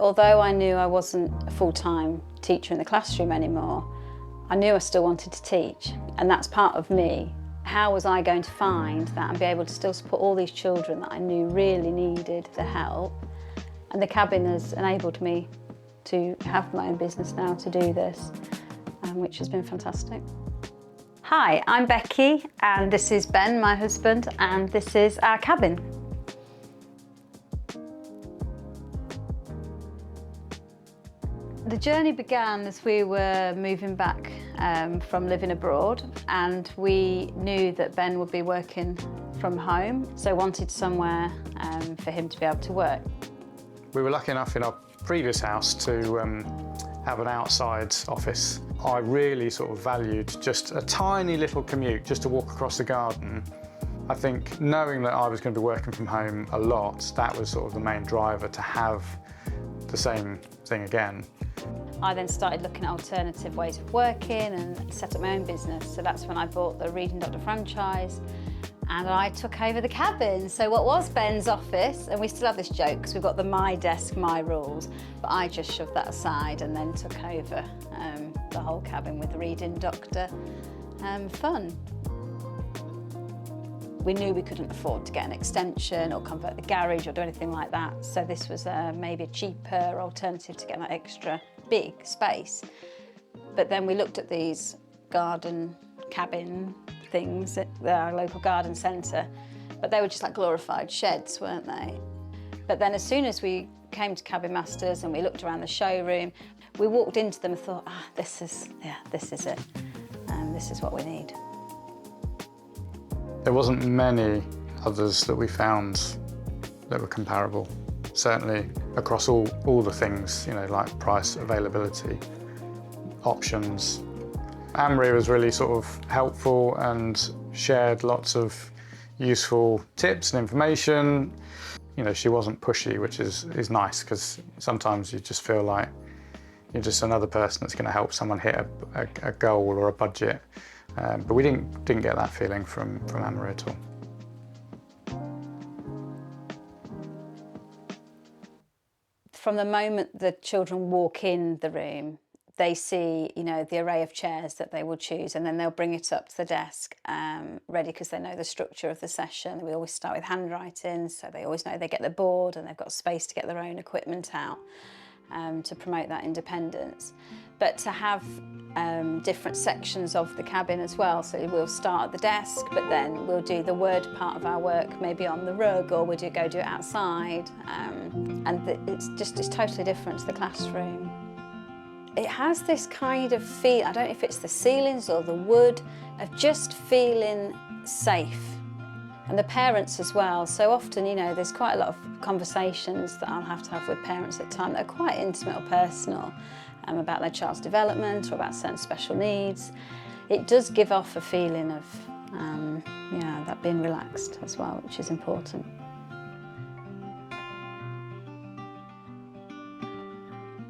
Although I knew I wasn't a full-time teacher in the classroom anymore, I knew I still wanted to teach, and that's part of me. How was I going to find that and be able to still support all these children that I knew really needed the help? And the cabin has enabled me to have my own business now to do this, which has been fantastic. Hi, I'm Becky, and this is Ben, my husband, and this is our cabin. The journey began as we were moving back from living abroad, and we knew that Ben would be working from home, so wanted somewhere for him to be able to work. We were lucky enough in our previous house to have an outside office. I really sort of valued just a tiny little commute, just to walk across the garden. I think knowing that I was going to be working from home a lot, that was sort of the main driver to have the same thing again. I then started looking at alternative ways of working and set up my own business. So that's when I bought the Reading Doctor franchise and I took over the cabin. So what was Ben's office, and we still have this joke because we've got the my desk, my rules, but I just shoved that aside and then took over the whole cabin with the Reading Doctor fun. We knew we couldn't afford to get an extension or convert the garage or do anything like that. So this was maybe a cheaper alternative to get that extra big space. But then we looked at these garden cabin things at our local garden centre, but they were just like glorified sheds, weren't they? But then as soon as we came to Cabin Masters and we looked around the showroom, we walked into them and thought, this is it. This is what we need. There wasn't many others that we found that were comparable. Certainly across all the things, you know, like price, availability, options. Anne-Marie was really sort of helpful and shared lots of useful tips and information. You know, she wasn't pushy, which is nice, because sometimes you just feel like you're just another person that's going to help someone hit a goal or a budget. But we didn't get that feeling from Anne-Marie at all. From the moment the children walk in the room, they see, you know, the array of chairs that they will choose, and then they'll bring it up to the desk ready, because they know the structure of the session. We always start with handwriting, so they always know they get the board and they've got space to get their own equipment out to promote that independence. But to have different sections of the cabin as well. So we'll start at the desk, but then we'll do the word part of our work maybe on the rug, or we'll go do it outside. And it's totally different to the classroom. It has this kind of feel, I don't know if it's the ceilings or the wood, of just feeling safe. And the parents as well. So often, you know, there's quite a lot of conversations that I'll have to have with parents at times that are quite intimate or personal about their child's development or about certain special needs. It does give off a feeling of, that being relaxed as well, which is important.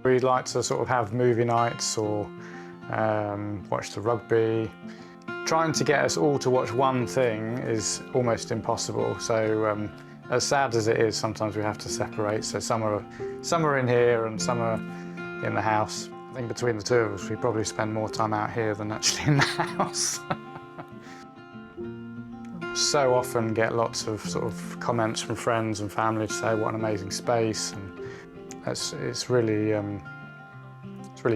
We like to sort of have movie nights or watch the rugby. Trying to get us all to watch one thing is almost impossible. So as sad as it is, sometimes we have to separate. So some are in here and some are in the house. I think between the two of us, we probably spend more time out here than actually in the house. So often get lots of sort of comments from friends and family to say what an amazing space, and it's really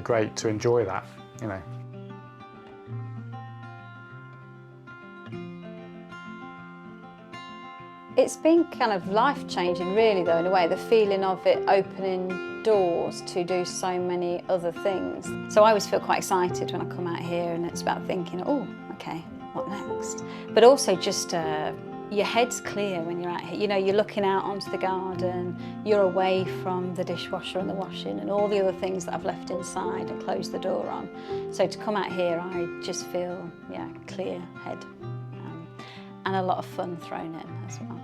great to enjoy that, you know. It's been kind of life-changing really though, in a way, the feeling of it opening doors to do so many other things. So I always feel quite excited when I come out here, and it's about thinking, oh, okay, what next? But also just your head's clear when you're out here. You know, you're looking out onto the garden, you're away from the dishwasher and the washing and all the other things that I've left inside and closed the door on. So to come out here, I just feel, clear head and a lot of fun thrown in as well.